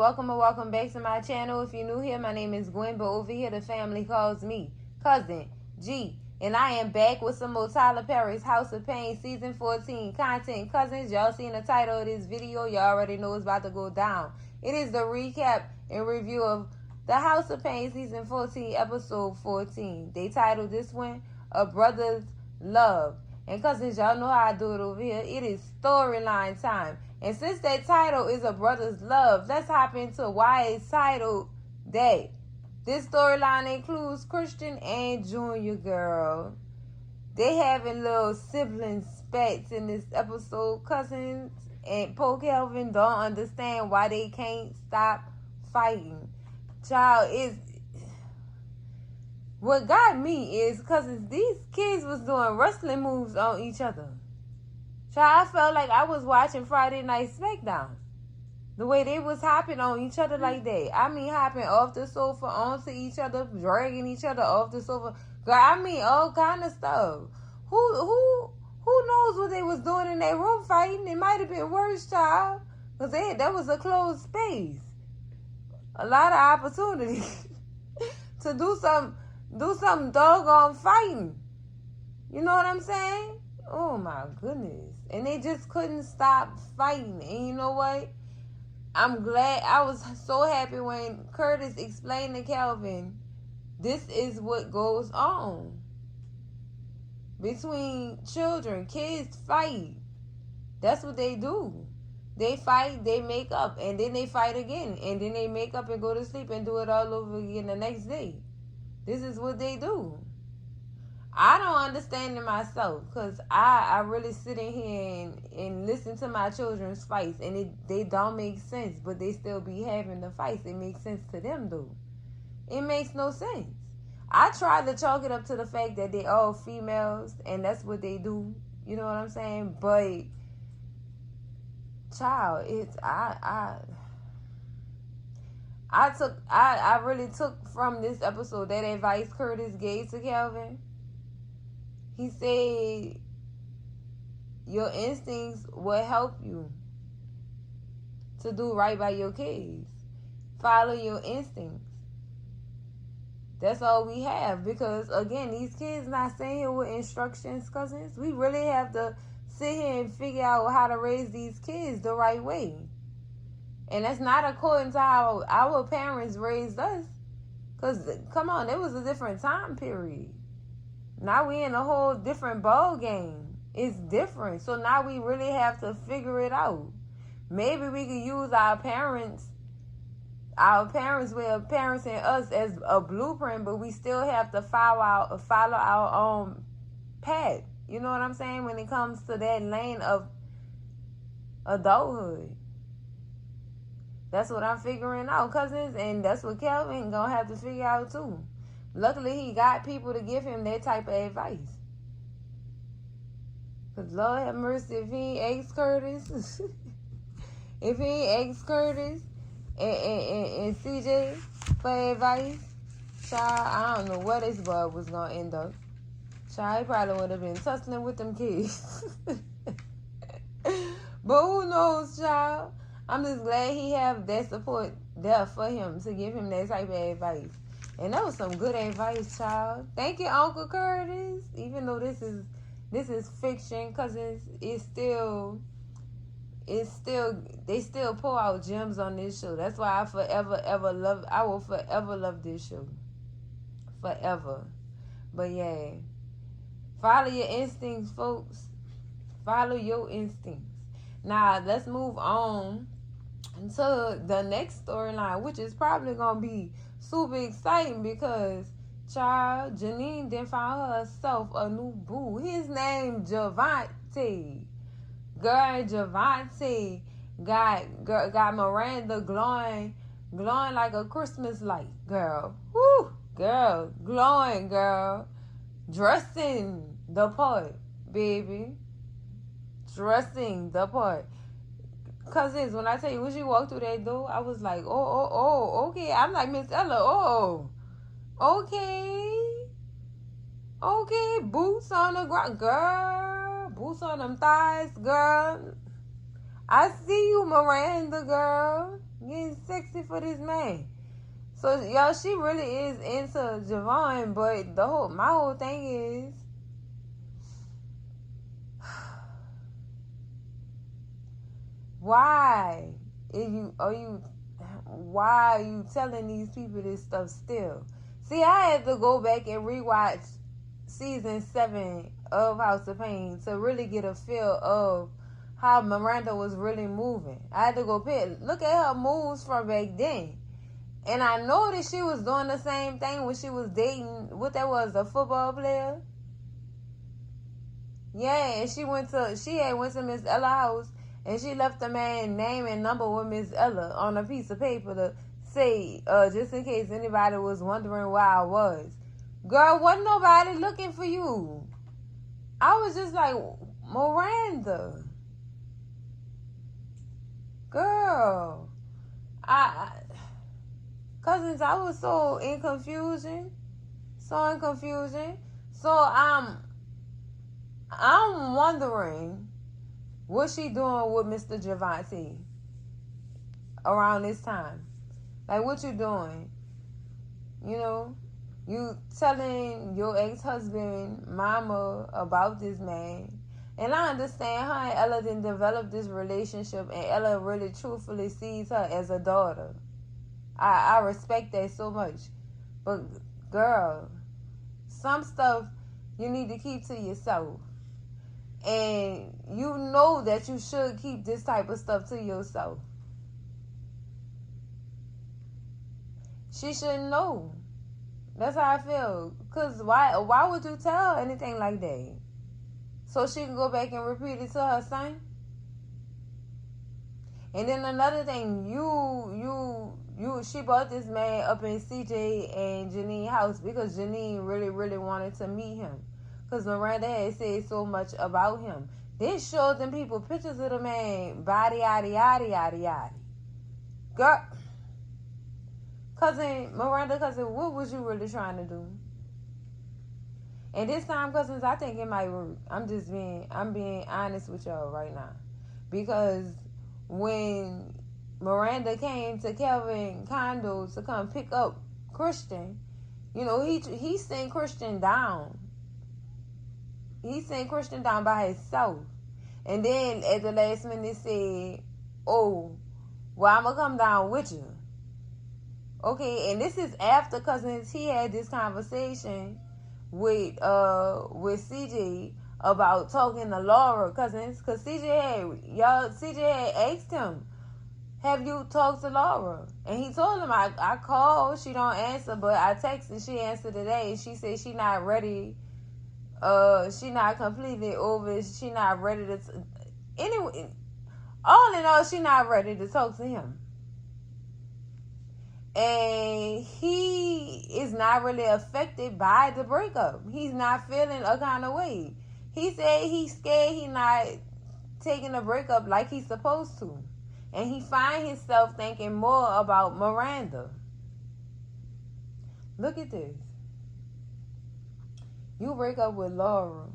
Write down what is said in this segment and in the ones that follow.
welcome and welcome back to my channel. If you're new here, my name is Gwen, but over here the family calls me Cousin G. And I am back with some more Tyler Perry's House of Payne Season 14 content. Cousins, y'all seen the title of this video. Y'all already know it's about to go down. It is the recap and review of the House of Payne Season 14, Episode 14. They titled this one, A Brother's Love. And cousins, y'all know how I do it over here. It is storyline time. And since that title is A Brother's Love, let's hop into why it's titled that. This storyline includes Christian and Junior, girl. They having little sibling spats in this episode. Cousins and Poe Calvin don't understand why they can't stop fighting. Child, is what got me is because these kids was doing wrestling moves on each other. Child, I felt like I was watching Friday Night SmackDown. The way they was hopping on each other like that. I mean, hopping off the sofa onto each other, dragging each other off the sofa. Girl, I mean, all kind of stuff. Who knows what they was doing in that room fighting? It might have been worse, child. Because that was a closed space. A lot of opportunity to do some doggone fighting. You know what I'm saying? Oh my goodness. And they just couldn't stop fighting. And you know what? I'm glad. I was so happy when Curtis explained to Calvin, this is what goes on between children. Kids fight. That's what they do. They fight, they make up, and then they fight again. And then they make up and go to sleep and do it all over again the next day. This is what they do. I don't understand it myself because I really sit in here and listen to my children's fights, and they don't make sense, but they still be having the fights. It makes sense to them, though. It makes no sense. I try to chalk it up to the fact that they all females, and that's what they do. You know what I'm saying? But, child, it's I really took from this episode that advice Curtis gave to Calvin. He said, your instincts will help you to do right by your kids. Follow your instincts. That's all we have. Because, again, these kids not sitting here with instructions, cousins. We really have to sit here and figure out how to raise these kids the right way. And that's not according to how our parents raised us. Because, come on, it was a different time period. Now we in a whole different ball game. It's different. So now we really have to figure it out. Maybe we could use our parents way of parenting us as a blueprint, but we still have to follow our own path. You know what I'm saying? When it comes to that lane of adulthood. That's what I'm figuring out, cousins, and that's what Calvin gonna have to figure out too. Luckily, he got people to give him that type of advice. Because Lord have mercy, if he ain't asked Curtis, if he ain't asked Curtis and CJ for advice, child, I don't know where this boy was going to end up. Child, he probably would have been tussling with them kids. But who knows, child? I'm just glad he have that support there for him to give him that type of advice. And that was some good advice, child. Thank you, Uncle Curtis. Even though this is fiction, cause they still pour out gems on this show. That's why I will forever love this show. Forever. But yeah. Follow your instincts, folks. Follow your instincts. Now let's move on to the next storyline, which is probably gonna be super exciting because, child, Janine then found herself a new boo. His name Javonte. Girl, Javonte got Miranda glowing like a Christmas light, girl. Woo, girl, glowing, girl. Dressing the part, baby. Dressing the part. Cousins, when I tell you, when she walked through that door, I was like, oh, okay. I'm like, Miss Ella, okay. Boots on the ground, girl. Boots on them thighs, girl. I see you, Miranda, girl. Getting sexy for this man. So, y'all, she really is into Javon, but my whole thing is, why why are you telling these people this stuff still? See, I had to go back and rewatch season 7 of House of Payne to really get a feel of how Miranda was really moving. I had to go look at her moves from back then. And I know that she was doing the same thing when she was dating, a football player? Yeah, and she had went to Miss Ella's house, and she left the man name and number with Miss Ella on a piece of paper to say, just in case anybody was wondering where I was. Girl, wasn't nobody looking for you. I was just like, Miranda. Girl. Cousins, I was so in confusion. So I'm wondering what she doing with Mr. Javonte around this time. Like, what you doing? You know? You telling your ex-husband, mama, about this man. And I understand her and Ella didn't develop this relationship, and Ella really truthfully sees her as a daughter. I respect that so much. But, girl, some stuff you need to keep to yourself. And you know that you should keep this type of stuff to yourself. She should know. That's how I feel. Because why would you tell anything like that? So she can go back and repeat it to her son? And then another thing, she brought this man up in CJ and Janine's house because Janine really, really wanted to meet him. Because Miranda had said so much about him. Then showed them people pictures of the man, body, yada, yada, yada, yada. Girl, Miranda, what was you really trying to do? And this time, cousins, I think it might work. I'm being honest with y'all right now. Because when Miranda came to Kelvin condo to come pick up Christian, he sent Christian down. He sent Christian down by himself. And then at the last minute said, oh, well, I'm going to come down with you. Okay, and this is after cousins, he had this conversation with CJ about talking to Laura, cousins, because CJ had asked him, have you talked to Laura? And he told him, I called, she don't answer, but I texted, she answered today. She said she not ready. She not completely over. She not ready to. Anyway, all in all, she not ready to talk to him. And he is not really affected by the breakup. He's not feeling a kind of way. He said he's scared he not taking the breakup like he's supposed to. And he find himself thinking more about Miranda. Look at this. You break up with Laura,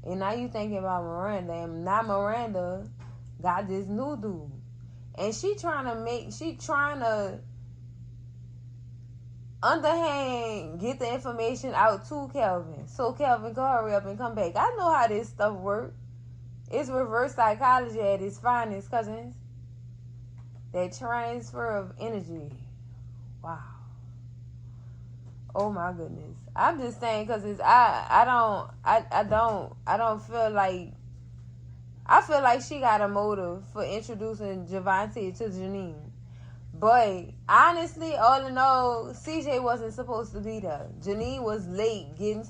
and now you thinking about Miranda, and now Miranda got this new dude. And she trying to underhand get the information out to Kelvin, so Kelvin can hurry up and come back. I know how this stuff works. It's reverse psychology at its finest, cousins. That transfer of energy. Wow. Oh my goodness. I'm just saying because I don't feel like, I feel like she got a motive for introducing Javonte to Janine. But honestly, all in all, CJ wasn't supposed to be there. Janine was late getting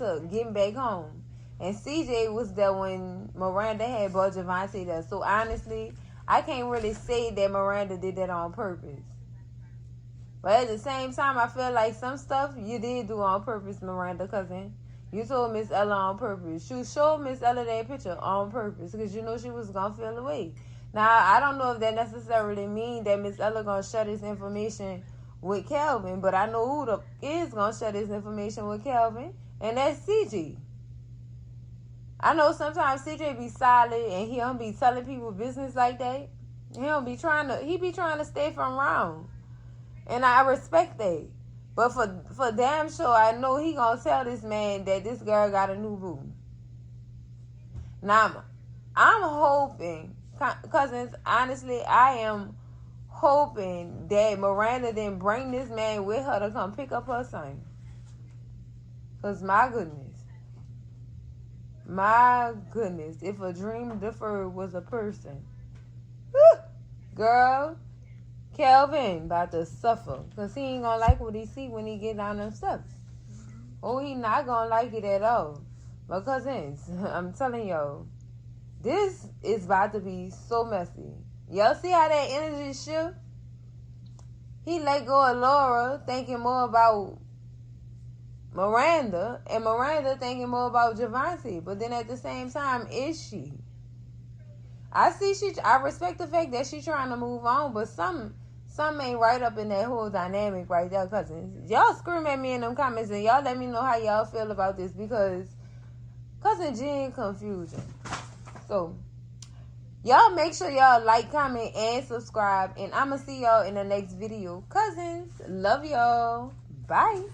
back home. And CJ was there when Miranda had brought Javonte there. So honestly, I can't really say that Miranda did that on purpose. But at the same time, I feel like some stuff you did do on purpose, Miranda, cousin. You told Miss Ella on purpose. You showed Miss Ella that picture on purpose because you know she was going to feel away. Now, I don't know if that necessarily means that Miss Ella going to share this information with Kelvin, but I know who is going to share this information with Kelvin, and that's CJ. I know sometimes CJ be silent and he don't be telling people business like that. He be trying to stay from wrong. And I respect that. But for damn sure, I know he gonna tell this man that this girl got a new boo. Now, I'm hoping, cousins, honestly, I am hoping that Miranda didn't bring this man with her to come pick up her son. Because my goodness, if a dream deferred was a person, whew, girl, Kelvin about to suffer. Because he ain't going to like what he see when he get down them steps. Oh, he not going to like it at all. My cousins, I'm telling y'all, this is about to be so messy. Y'all see how that energy shift? He let go of Laura, thinking more about Miranda, and Miranda thinking more about Javonte. But then at the same time, is she? I respect the fact that she's trying to move on, but some ain't right up in that whole dynamic right there, cousins. Y'all scream at me in them comments and y'all let me know how y'all feel about this, because Cousin G in confusion. So, y'all make sure y'all like, comment, and subscribe. And I'm going to see y'all in the next video. Cousins, love y'all. Bye.